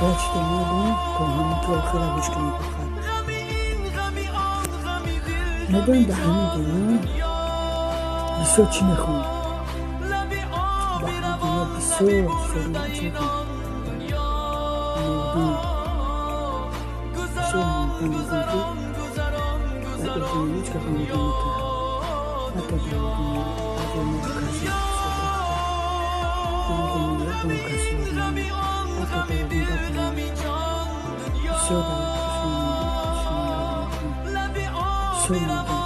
گشت مالون تا همین که آخر گوش کنید بخواد ندارم به همین دنیا بسیار چی میخوام به همین دنیا بسیار چی میخوام مردم بسیار مردم از اینکه در دنیا هیچ که خواهد نمیکنم حتی در دنیا اگر ما کسی صحبت در دنیا با کسی حتی در دنیا بسیار در شما بسیار